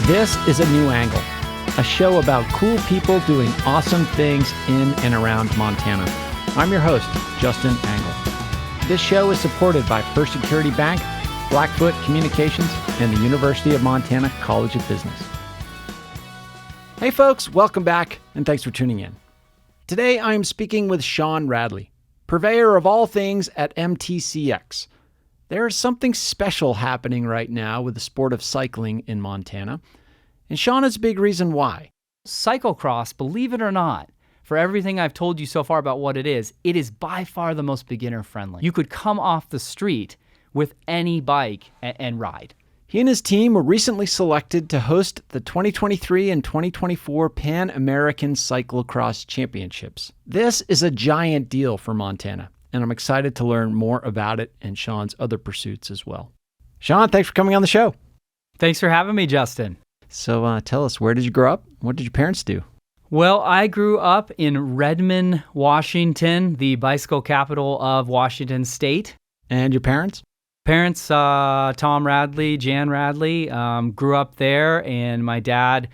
This is A New Angle, a show about cool people doing awesome things in and around Montana. I'm your host, Justin Angle. This show is supported by First Security Bank, Blackfoot Communications, and the University of Montana College of Business. Hey folks, welcome back, and thanks for tuning in. Today I am speaking with Shaun Radley, purveyor of all things at MTCX. There is something special happening right now with the sport of cycling in Montana, and Shaun is a big reason why. Cyclocross, believe it or not, for everything I've told you so far about what it is by far the most beginner-friendly. You could come off the street with any bike and ride. He and his team were recently selected to host the 2023 and 2024 Pan American Cyclocross Championships. This is a giant deal for Montana, and I'm excited to learn more about it and Shaun's other pursuits as well. Shaun, thanks for coming on the show. Thanks for having me, Justin. So tell us, where did you grow up? What did your parents do? Well, I grew up in Redmond, Washington, the bicycle capital of Washington State. And your parents? Parents, Tom Radley, Jan Radley, grew up there, and my dad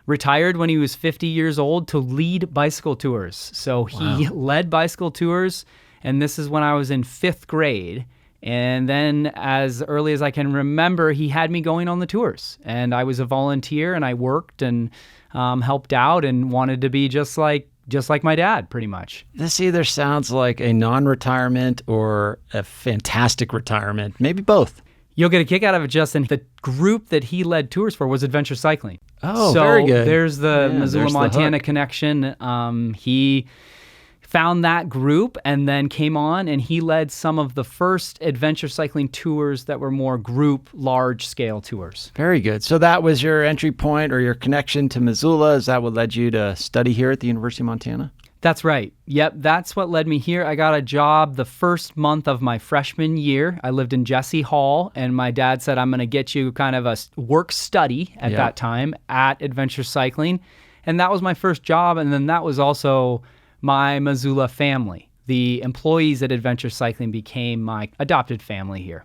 retired when he was 50 years old to lead bicycle tours. So he led bicycle tours, and this is when I was in 5th grade. And then as early as I can remember, he had me going on the tours. And I was a volunteer, and I worked and helped out and wanted to be just like my dad, pretty much. This either sounds like a non-retirement or a fantastic retirement, maybe both. You'll get a kick out of it, Justin. The group that he led tours for was Adventure Cycling. Oh, so very good. There's the Missoula, there's the Montana hook. connection. He found that group and then came on, and he led some of the first adventure cycling tours that were more group, large-scale tours. Very good. So that was your entry point or your connection to Missoula. Is that what led you to study here at the University of Montana? That's right. Yep, that's what led me here. I got a job the first month of my freshman year. I lived in Jesse Hall, and my dad said, I'm going to get you kind of a work study at that time at Adventure Cycling. And that was my first job, and then that was also my Missoula family. The employees at Adventure Cycling became my adopted family here.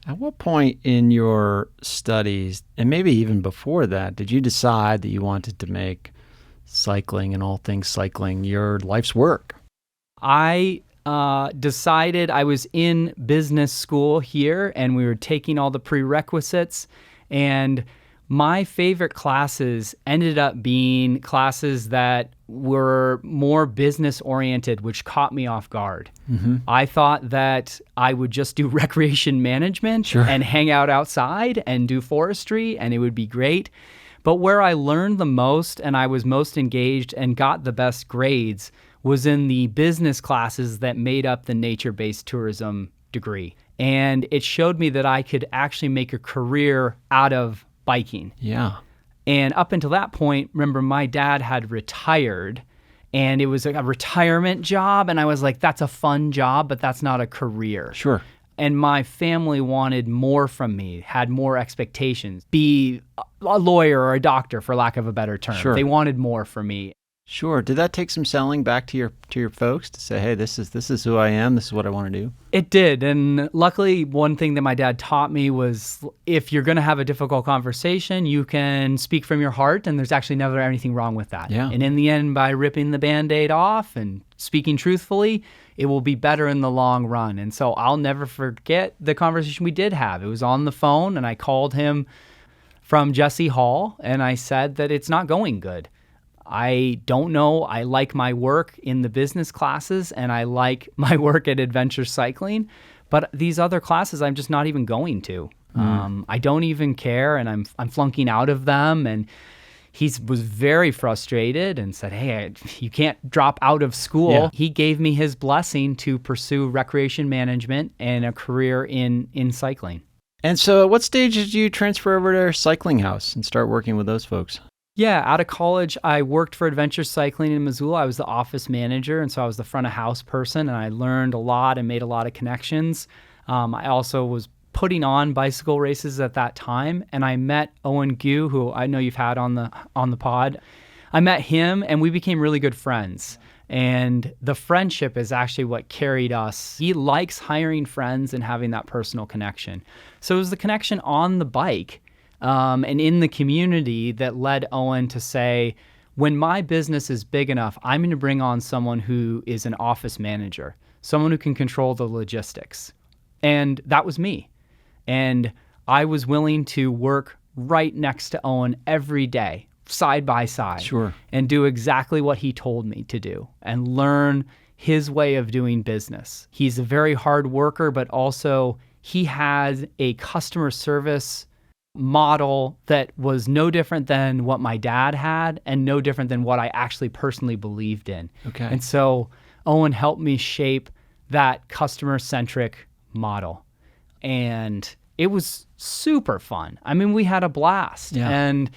At what point in your studies, and maybe even before that, did you decide that you wanted to make cycling and all things cycling your life's work? I decided I was in business school here, and we were taking all the prerequisites, and my favorite classes ended up being classes that were more business-oriented, which caught me off guard. Mm-hmm. I thought that I would just do recreation management and hang out outside and do forestry, and it would be great. But where I learned the most and I was most engaged and got the best grades was in the business classes that made up the nature-based tourism degree. And it showed me that I could actually make a career out of biking. Yeah. And up until that point, remember, my dad had retired, and it was a retirement job, and I was like, that's a fun job, but that's not a career. Sure. And my family wanted more from me, had more expectations, be a lawyer or a doctor, for lack of a better term. Sure. They wanted more from me. Sure. Did that take some selling back to your folks to say, hey, this is who I am, this is what I want to do? It did. And luckily, one thing that my dad taught me was if you're going to have a difficult conversation, you can speak from your heart, and there's actually never anything wrong with that. Yeah. And in the end, by ripping the Band-Aid off and speaking truthfully, it will be better in the long run. And so I'll never forget the conversation we did have. It was on the phone, and I called him from Jesse Hall, and I said that it's not going good. I don't know. I like my work in the business classes, and I like my work at Adventure Cycling, but these other classes I'm just not even going to. I don't even care, and I'm flunking out of them. And he was very frustrated and said, hey, you can't drop out of school. Yeah. He gave me his blessing to pursue recreation management and a career in cycling. And so at what stage did you transfer over to Cycling House and start working with those folks? Yeah, out of college, I worked for Adventure Cycling in Missoula. I was the office manager, and so I was the front of house person, and I learned a lot and made a lot of connections. I also was putting on bicycle races at that time, and I met Owen Gu, who I know you've had on the pod. I met him, and we became really good friends. And the friendship is actually what carried us. He likes hiring friends and having that personal connection. So it was the connection on the bike and in the community that led Owen to say, when my business is big enough, I'm going to bring on someone who is an office manager, someone who can control the logistics. And that was me. And I was willing to work right next to Owen every day, side by side, Sure. and do exactly what he told me to do and learn his way of doing business. He's a very hard worker, but also he has a customer service model that was no different than what my dad had and no different than what I actually personally believed in. Okay. And so Owen helped me shape that customer-centric model. And it was super fun. I mean, we had a blast. Yeah. And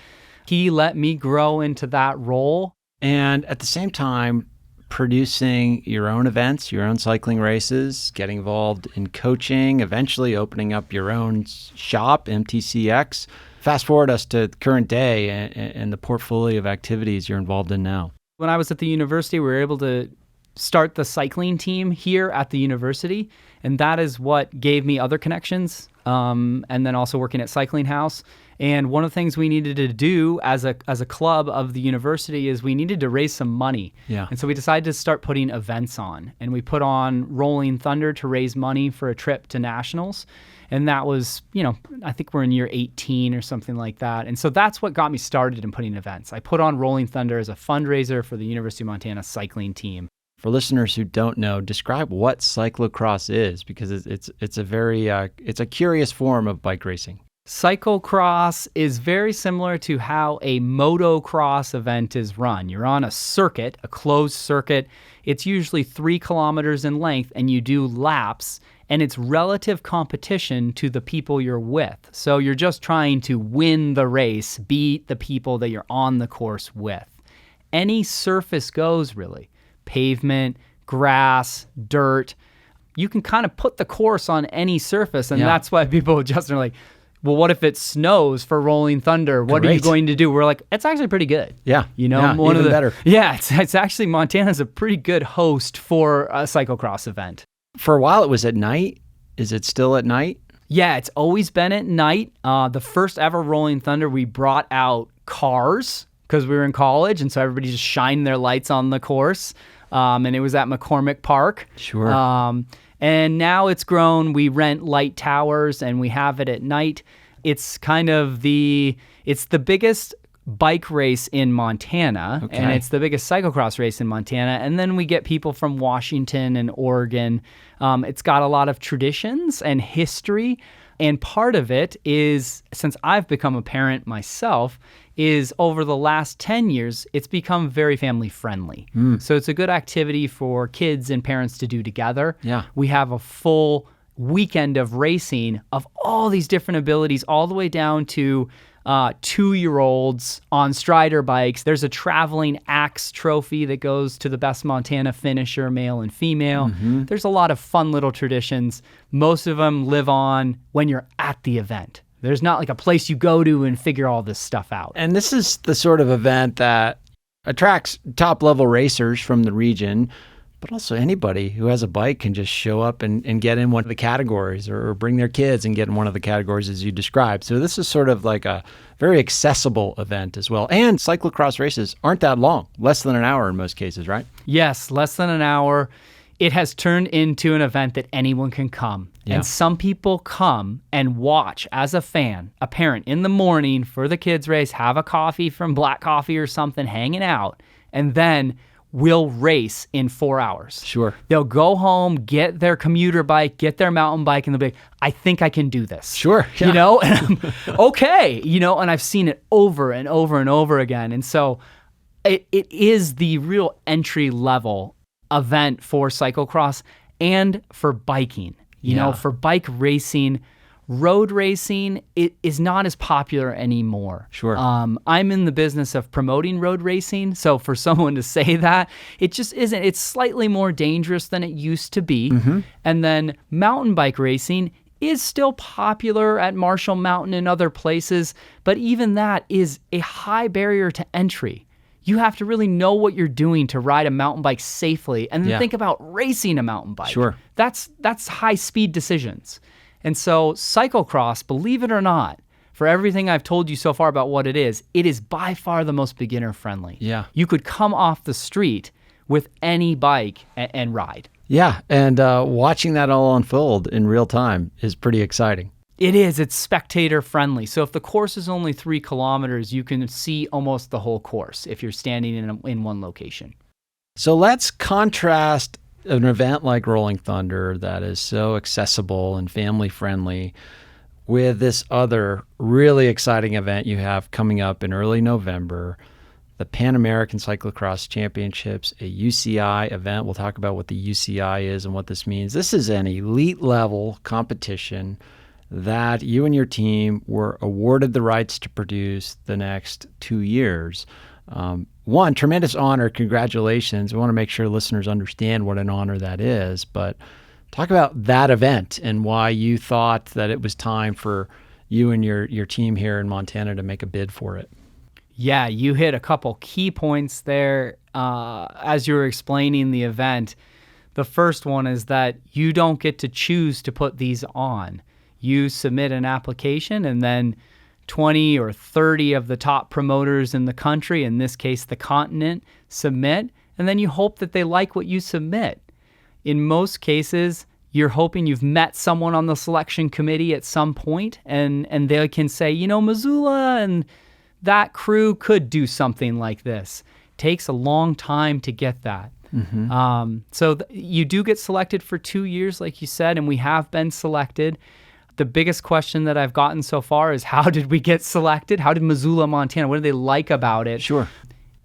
he let me grow into that role. And at the same time, producing your own events, your own cycling races, getting involved in coaching, eventually opening up your own shop, MTCX. Fast forward us to current day and the portfolio of activities you're involved in now. When I was at the university, we were able to start the cycling team here at the university, and that is what gave me other connections, and then also working at Cycling House. And one of the things we needed to do as a club of the university is we needed to raise some money. Yeah. And so we decided to start putting events on. And we put on Rolling Thunder to raise money for a trip to nationals. And that was, I think we're in year 18 or something like that. And so that's what got me started in putting events. I put on Rolling Thunder as a fundraiser for the University of Montana cycling team. For listeners who don't know, describe what cyclocross is, because it's a very it's a curious form of bike racing. Cyclocross is very similar to how a motocross event is run. You're on a circuit, a closed circuit. It's usually 3 kilometers in length, and you do laps, and it's relative competition to the people you're with. So you're just trying to win the race, beat the people that you're on the course with. Any surface goes, really. Pavement, grass, dirt. You can kind of put the course on any surface, and that's why people just are like, well, what if it snows for Rolling Thunder? What are you going to do? We're like, it's actually pretty good. Yeah. Even better. Yeah, it's actually, Montana's a pretty good host for a cyclocross event. For a while, it was at night. Is it still at night? Yeah, it's always been at night. The first ever Rolling Thunder, we brought out cars because we were in college, and so everybody just shined their lights on the course. And it was at McCormick Park. Sure. And now it's grown. We rent light towers and we have it at night. It's kind of it's the biggest bike race in Montana, and it's the biggest cyclocross race in Montana. And then we get people from Washington and Oregon. It's got a lot of traditions and history. And part of it is, since I've become a parent myself, is over the last 10 years, it's become very family friendly. So it's a good activity for kids and parents to do together. Yeah. We have a full weekend of racing of all these different abilities, all the way down to 2-year-olds on Strider bikes. There's a traveling axe trophy that goes to the best Montana finisher, male and female. There's a lot of fun little traditions. Most of them live on when you're at the event. There's not like a place you go to and figure all this stuff out. And this is the sort of event that attracts top-level racers from the region, but also anybody who has a bike can just show up and get in one of the categories, or bring their kids and get in one of the categories as you described. So this is sort of like a very accessible event as well. And cyclocross races aren't that long, less than an hour in most cases, right? Yes, less than an hour. It has turned into an event that anyone can come. Yeah. And some people come and watch as a fan, a parent, in the morning for the kids race, have a coffee from Black Coffee or something, hanging out, and then we'll race in 4 hours. Sure. They'll go home, get their commuter bike, get their mountain bike, and they'll be like, I think I can do this. Sure. Yeah. And I'm, okay. And I've seen it over and over and over again. And so it is the real entry level event for cyclocross and for biking. For bike racing, road racing, it is not as popular anymore. Sure. I'm in the business of promoting road racing, so for someone to say that, it just isn't. It's slightly more dangerous than it used to be. And then mountain bike racing is still popular at Marshall Mountain and other places, but even that is a high barrier to entry. You have to really know what you're doing to ride a mountain bike safely, and then think about racing a mountain bike. Sure. That's high speed decisions. And so cyclocross, believe it or not, for everything I've told you so far about what it is by far the most beginner friendly. Yeah. You could come off the street with any bike and ride. Yeah, and watching that all unfold in real time is pretty exciting. It is. It's spectator friendly. So if the course is only 3 kilometers, you can see almost the whole course if you're standing in one location. So let's contrast an event like Rolling Thunder that is so accessible and family friendly with this other really exciting event you have coming up in early November, the Pan American Cyclocross Championships, a UCI event. We'll talk about what the UCI is and what this means. This is an elite level competition that you and your team were awarded the rights to produce the next 2 years. One, tremendous honor. Congratulations. We want to make sure listeners understand what an honor that is. But talk about that event and why you thought that it was time for you and your team here in Montana to make a bid for it. Yeah, you hit a couple key points there as you were explaining the event. The first one is that you don't get to choose to put these on. You submit an application, and then 20 or 30 of the top promoters in the country, in this case the continent, submit, and then you hope that they like what you submit. In most cases, you're hoping you've met someone on the selection committee at some point, and they can say, Missoula and that crew could do something like this. Takes a long time to get that. Mm-hmm. You do get selected for 2 years, like you said, and we have been selected. The biggest question that I've gotten so far is, how did we get selected? How did Missoula, Montana, what do they like about it? Sure.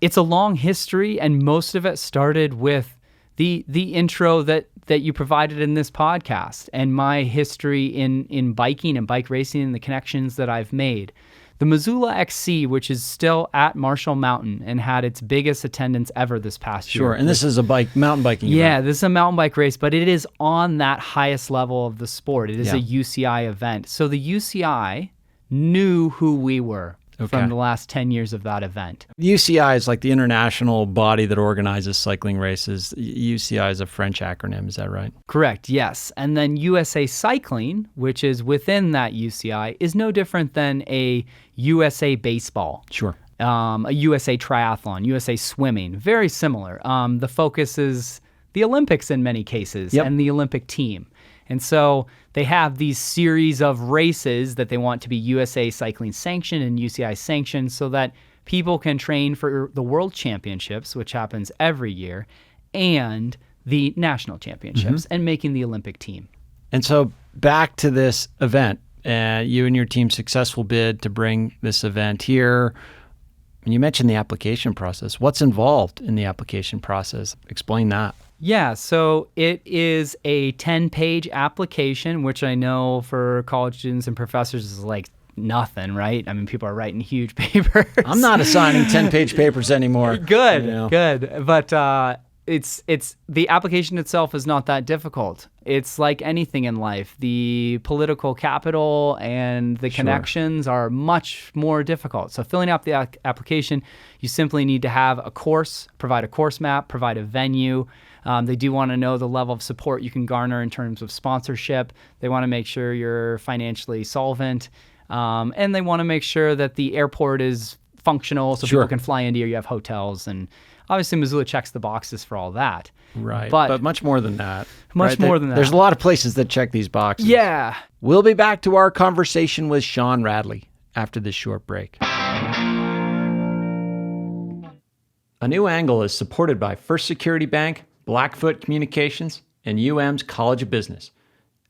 It's a long history, and most of it started with the intro that you provided in this podcast and my history in biking and bike racing and the connections that I've made. The Missoula XC, which is still at Marshall Mountain and had its biggest attendance ever this past year. Sure, and this is a mountain biking event. Yeah, this is a mountain bike race, but it is on that highest level of the sport. It is a UCI event. So the UCI knew who we were from the last 10 years of that event. The UCI is like the international body that organizes cycling races. UCI is a French acronym, is that right? Correct, yes. And then USA Cycling, which is within that UCI, is no different than a USA Baseball. Sure. A USA Triathlon, USA Swimming, very similar. The focus is the Olympics in many cases and the Olympic team. And so they have these series of races that they want to be USA Cycling sanctioned and UCI sanctioned so that people can train for the World Championships, which happens every year, and the National Championships and making the Olympic team. And so back to this event, you and your team's successful bid to bring this event here. You mentioned the application process. What's involved in the application process? Explain that. Yeah, so it is a 10-page application, which I know for college students and professors is like nothing, right? I mean, people are writing huge papers. I'm not assigning 10-page papers anymore. Good, good. But it's the application itself is not that difficult. It's like anything in life. The political capital and the connections are much more difficult. So filling out the application, you simply need to have a course, provide a course map, provide a venue. They do want to know the level of support you can garner in terms of sponsorship. They want to make sure you're financially solvent. And they want to make sure that the airport is functional so people can fly into you have hotels. And obviously Missoula checks the boxes for all that. Right. But much more than that. Much more than that. There's a lot of places that check these boxes. Yeah. We'll be back to our conversation with Shaun Radley after this short break. A New Angle is supported by First Security Bank, Blackfoot Communications, and UM's College of Business.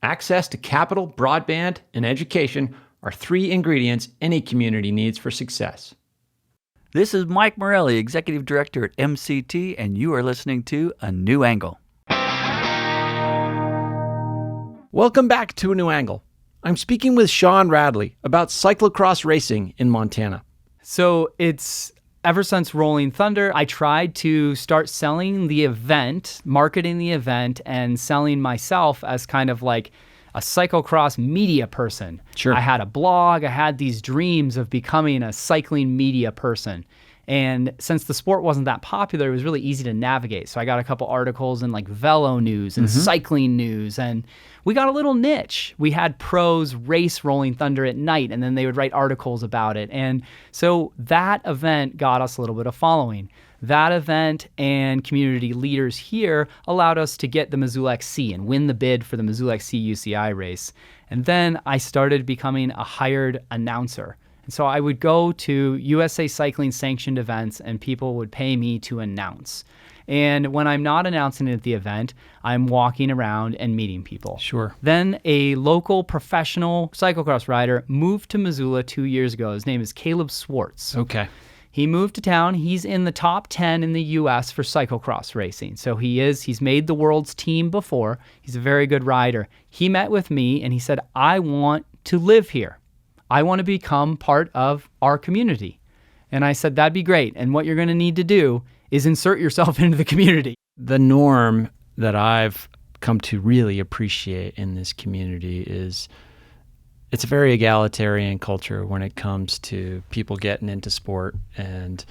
Access to capital, broadband, and education are 3 ingredients any community needs for success. This is Mike Morelli, Executive Director at MCT, and you are listening to A New Angle. Welcome back to A New Angle. I'm speaking with Shaun Radley about cyclocross racing in Montana. So it's ever since Rolling Thunder, I tried to start selling the event, marketing the event, and selling myself as kind of like a cyclocross media person. Sure. I had a blog. I had these dreams of becoming a cycling media person. And since the sport wasn't that popular, it was really easy to navigate. So I got a couple articles in like Velo News and Cycling News, and we got a little niche. We had pros race Rolling Thunder at night, and then they would write articles about it. And so that event got us a little bit of following. That event and community leaders here allowed us to get the Missoula XC and win the bid for the Missoula XC UCI race. And then I started becoming a hired announcer. And so I would go to USA Cycling sanctioned events and people would pay me to announce. And when I'm not announcing at the event, I'm walking around and meeting people. Sure. Then a local professional cyclocross rider moved to Missoula 2 years ago. His name is Caleb Swartz. Okay. He moved to town. He's in the top 10 in the U.S. for cyclocross racing. So he's made the world's team before. He's a very good rider. He met with me and he said, I want to live here. I want to become part of our community. And I said, that'd be great. And what you're going to need to do is insert yourself into the community. The norm that I've come to really appreciate in this community is it's a very egalitarian culture when it comes to people getting into sport and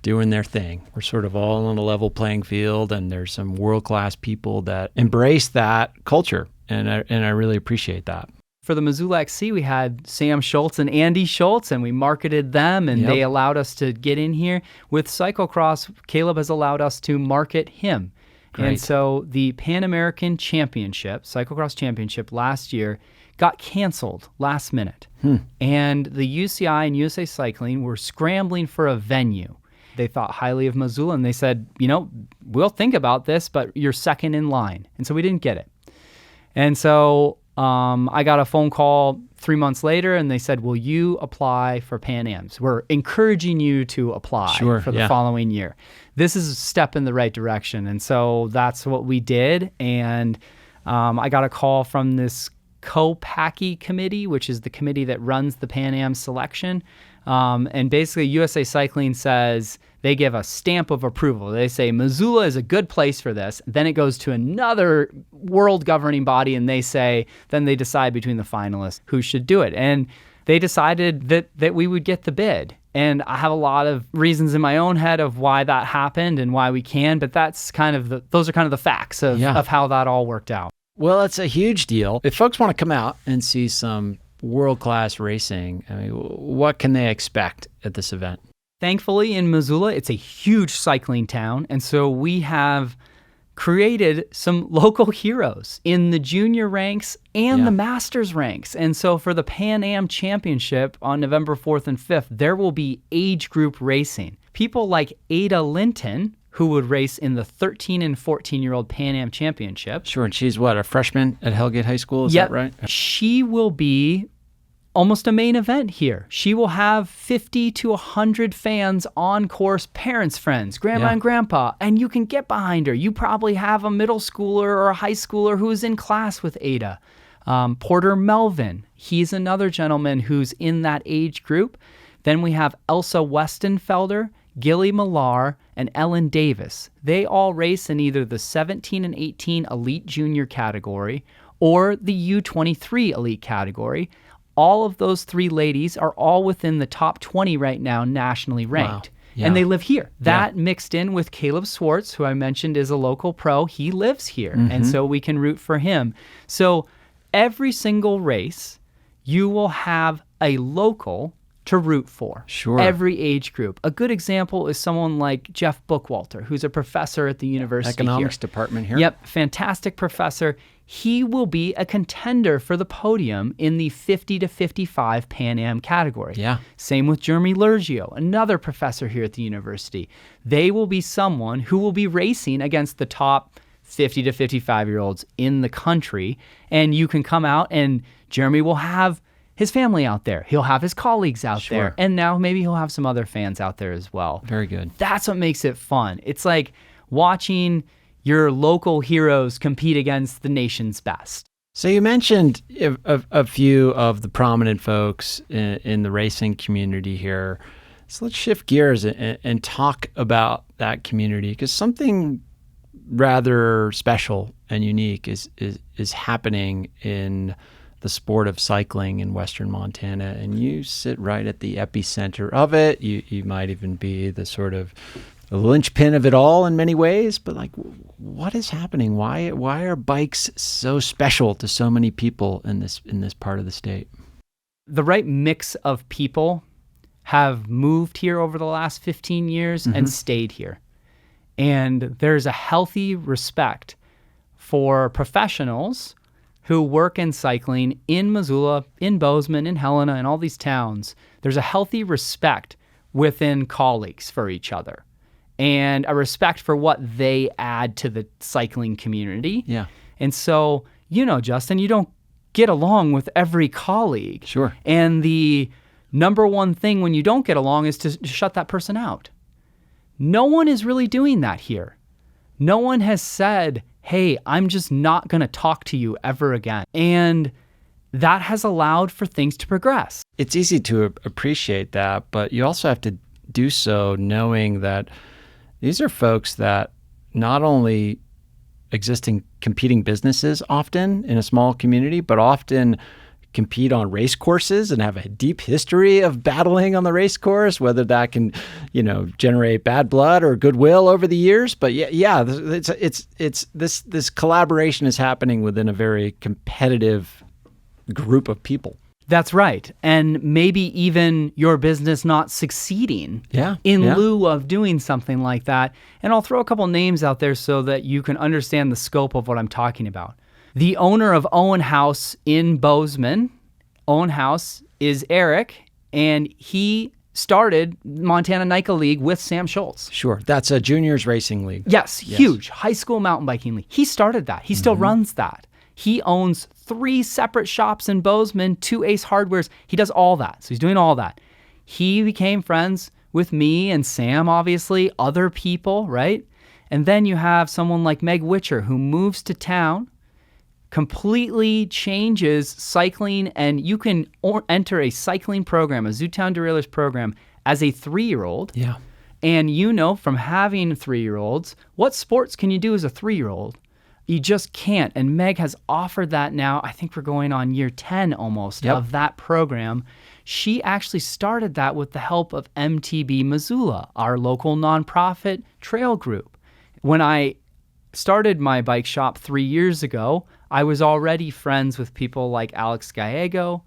doing their thing. We're sort of all on a level playing field, and there's some world-class people that embrace that culture, and I really appreciate that. For the Missoula XC, we had Sam Schultz and Andy Schultz, and we marketed them, and they allowed us to get in here. With cyclocross, Caleb has allowed us to market him. Great. And so the Pan American Championship, Cyclocross Championship last year, got canceled last minute. And the UCI and USA Cycling were scrambling for a venue. They thought highly of Missoula, and they said, we'll think about this, but you're second in line. And so we didn't get it. And so I got a phone call 3 months later, and they said, will you apply for Pan Ams? We're encouraging you to apply for the following year. This is a step in the right direction. And so that's what we did. And I got a call from this COPACI committee, which is the committee that runs the Pan Am selection. And basically USA Cycling says, they give a stamp of approval. They say Missoula is a good place for this. Then it goes to another world governing body, and then they decide between the finalists who should do it. And they decided that we would get the bid. And I have a lot of reasons in my own head of why that happened and why we can, but those are kind of the facts of how that all worked out. Well, it's a huge deal. If folks want to come out and see some world-class racing, what can they expect at this event? Thankfully, in Missoula, it's a huge cycling town, and so we have created some local heroes in the junior ranks and the masters ranks. And so for the Pan Am Championship on November 4th and 5th, there will be age group racing. People like Ada Linton, who would race in the 13 and 14-year-old Pan Am Championship. Sure, and she's a freshman at Hellgate High School, is that right? She will be almost a main event here. She will have 50 to 100 fans on course, parents, friends, grandma and grandpa, and you can get behind her. You probably have a middle schooler or a high schooler who's in class with Ada. Porter Melvin, he's another gentleman who's in that age group. Then we have Elsa Westenfelder, Gilly Millar, and Ellen Davis. They all race in either the 17 and 18 elite junior category or the U23 elite category. All of those three ladies are all within the top 20 right now, nationally ranked. Wow. Yeah. And they live here. That mixed in with Caleb Swartz, who I mentioned is a local pro. He lives here, and so we can root for him. So every single race, you will have a local to root for. Sure. Every age group. A good example is someone like Jeff Bookwalter, who's a professor at the university Economics department here. Yep, fantastic professor. He will be a contender for the podium in the 50 to 55 Pan Am category. Yeah. Same with Jeremy Lergio, another professor here at the university. They will be someone who will be racing against the top 50 to 55-year-olds in the country, and you can come out and Jeremy will have his family out there. He'll have his colleagues out there. And now maybe he'll have some other fans out there as well. Very good. That's what makes it fun. It's like watching your local heroes compete against the nation's best. So you mentioned a few of the prominent folks in the racing community here. So let's shift gears and talk about that community, because something rather special and unique is happening in the sport of cycling in Western Montana, and you sit right at the epicenter of it. You might even be the sort of the linchpin of it all in many ways, but like, what is happening? Why are bikes so special to so many people in this part of the state? The right mix of people have moved here over the last 15 years and stayed here. And there's a healthy respect for professionals who work in cycling in Missoula, in Bozeman, in Helena, and all these towns. There's a healthy respect within colleagues for each other and a respect for what they add to the cycling community. Yeah. And so, Justin, you don't get along with every colleague. Sure. And the number one thing when you don't get along is to shut that person out. No one is really doing that here. No one has said, hey, I'm just not going to talk to you ever again. And that has allowed for things to progress. It's easy to appreciate that, but you also have to do so knowing that these are folks that not only exist in competing businesses often in a small community, but often compete on race courses and have a deep history of battling on the race course, whether that can, generate bad blood or goodwill over the years. But it's this collaboration is happening within a very competitive group of people. That's right. And maybe even your business not succeeding in lieu of doing something like that. And I'll throw a couple names out there so that you can understand the scope of what I'm talking about. The owner of Owen House in Bozeman, Owen House, is Eric, and he started Montana NICA League with Sam Schultz. Sure. That's a juniors racing league. Yes, huge high school mountain biking league. He started that. He still runs that. He owns 3 separate shops in Bozeman, 2 Ace Hardwares. He does all that. So he's doing all that. He became friends with me and Sam, obviously, other people, right? And then you have someone like Meg Witcher who moves to town, completely changes cycling, and you can enter a cycling program, a Zootown Derailers program, as a 3-year-old. Yeah. And from having 3-year-olds, what sports can you do as a 3-year-old? You just can't. And Meg has offered that now. I think we're going on year 10 almost of that program. She actually started that with the help of MTB Missoula, our local nonprofit trail group. When I started my bike shop 3 years ago, I was already friends with people like Alex Gallego,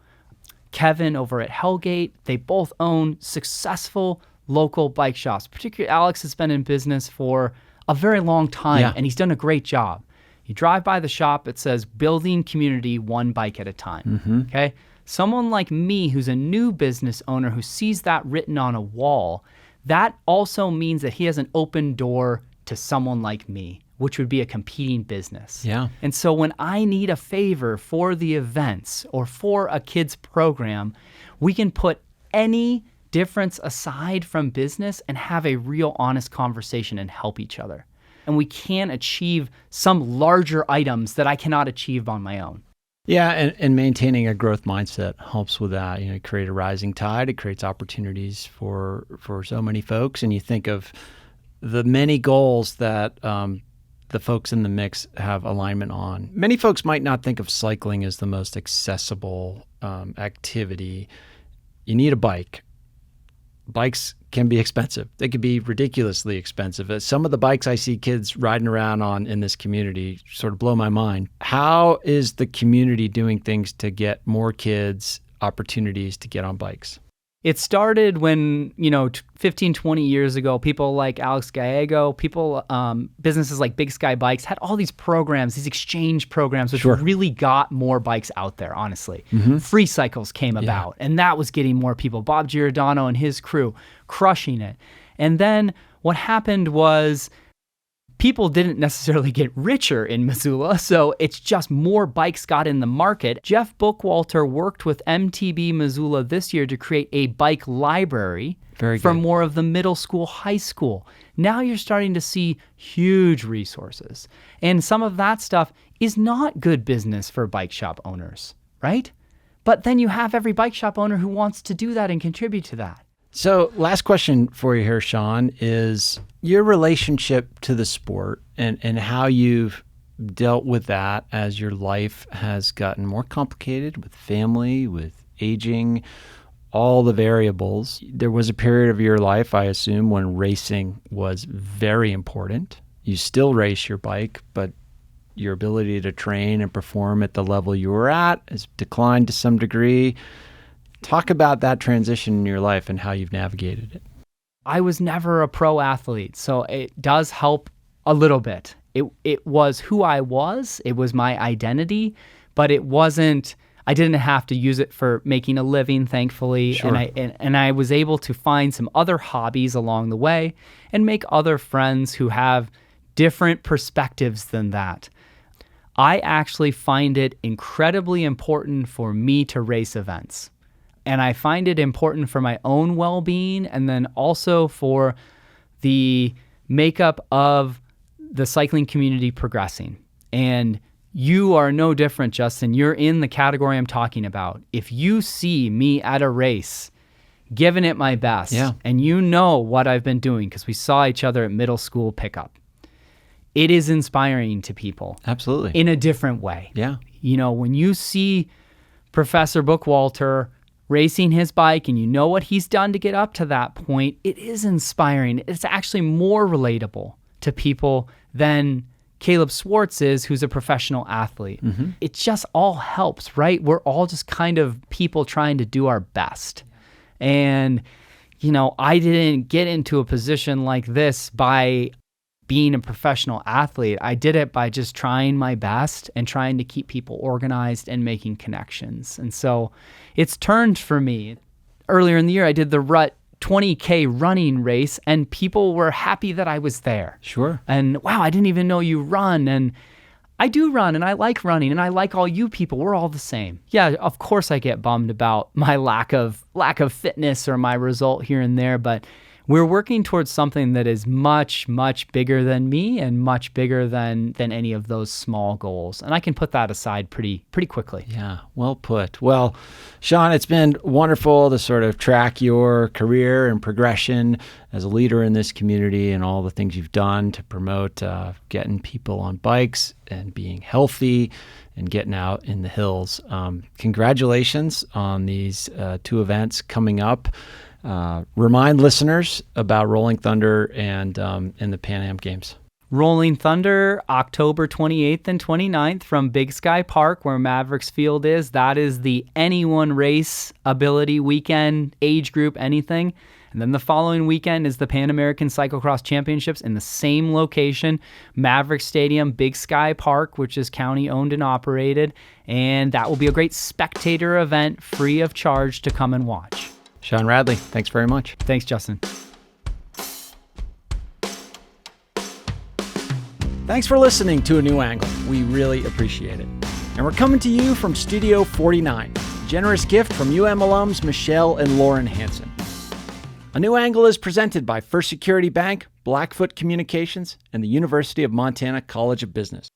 Kevin over at Hellgate. They both own successful local bike shops. Particularly Alex has been in business for a very long time, and he's done a great job. You drive by the shop, it says building community one bike at a time, okay? Someone like me who's a new business owner who sees that written on a wall, that also means that he has an open door to someone like me, which would be a competing business. Yeah. And so when I need a favor for the events or for a kid's program, we can put any difference aside from business and have a real honest conversation and help each other. And we can achieve some larger items that I cannot achieve on my own. Yeah, and maintaining a growth mindset helps with that. Create a rising tide. It creates opportunities for so many folks. And you think of the many goals that the folks in the mix have alignment on. Many folks might not think of cycling as the most accessible activity. You need a bike. Bikes can be expensive. They could be ridiculously expensive. Some of the bikes I see kids riding around on in this community sort of blow my mind. How is the community doing things to get more kids opportunities to get on bikes? It started when, 15, 20 years ago, people like Alex Gallego, businesses like Big Sky Bikes had all these programs, these exchange programs, which really got more bikes out there, honestly. Free cycles came about, and that was getting more people. Bob Giordano and his crew crushing it. And then what happened was people didn't necessarily get richer in Missoula, so it's just more bikes got in the market. Jeff Bookwalter worked with MTB Missoula this year to create a bike library for more of the middle school, high school. Now you're starting to see huge resources. And some of that stuff is not good business for bike shop owners, right? But then you have every bike shop owner who wants to do that and contribute to that. So last question for you here, Shaun, is your relationship to the sport and how you've dealt with that as your life has gotten more complicated with family, with aging, all the variables. There was a period of your life, I assume, when racing was very important. You still race your bike, but your ability to train and perform at the level you were at has declined to some degree. Talk about that transition in your life and how you've navigated it. I was never a pro athlete, so it does help a little bit. It was who I was. It was my identity, but it wasn't. I didn't have to use it for making a living, thankfully. Sure. And I was able to find some other hobbies along the way and make other friends who have different perspectives than that. I actually find it incredibly important for me to race events. And I find it important for my own well-being and then also for the makeup of the cycling community progressing. And you are no different, Justin. You're in the category I'm talking about. If you see me at a race, giving it my best, and you know what I've been doing because we saw each other at middle school pickup, it is inspiring to people. Absolutely. In a different way. Yeah. You know, when you see Professor Bookwalter racing his bike and you know what he's done to get up to that point, it is inspiring. It's actually more relatable to people than Caleb Swartz is, who's a professional athlete. Mm-hmm. It just all helps, right? We're all just kind of people trying to do our best. And, you know, I didn't get into a position like this by being a professional athlete. I did it by just trying my best and trying to keep people organized and making connections. And so it's turned for me. Earlier in the year, I did the Rut 20K running race, and people were happy that I was there. Sure. And wow, I didn't even know you run. And I do run, and I like running, and I like all you people. We're all the same. Yeah, of course I get bummed about my lack of fitness or my result here and there, but we're working towards something that is much, much bigger than me and much bigger than any of those small goals. And I can put that aside pretty quickly. Yeah, well put. Well, Shaun, it's been wonderful to sort of track your career and progression as a leader in this community and all the things you've done to promote getting people on bikes and being healthy and getting out in the hills. Congratulations on these two events coming up. Remind listeners about Rolling Thunder and the Pan Am Games. Rolling Thunder, October 28th and 29th from Big Sky Park, where Mavericks Field is. That is the anyone race ability weekend, age group, anything. And then the following weekend is the Pan American Cyclocross Championships in the same location, Maverick Stadium, Big Sky Park, which is county owned and operated. And that will be a great spectator event, free of charge to come and watch. Shaun Radley, thanks very much. Thanks, Justin. Thanks for listening to A New Angle. We really appreciate it. And we're coming to you from Studio 49, a generous gift from UM alums Michelle and Lauren Hansen. A New Angle is presented by First Security Bank, Blackfoot Communications, and the University of Montana College of Business.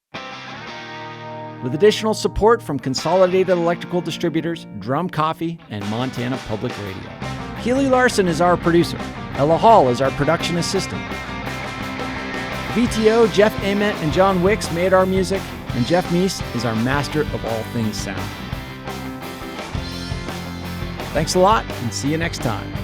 With additional support from Consolidated Electrical Distributors, Drum Coffee, and Montana Public Radio. Keely Larson is our producer. Ella Hall is our production assistant. VTO, Jeff Ament, and John Wicks made our music, and Jeff Meese is our master of all things sound. Thanks a lot, and see you next time.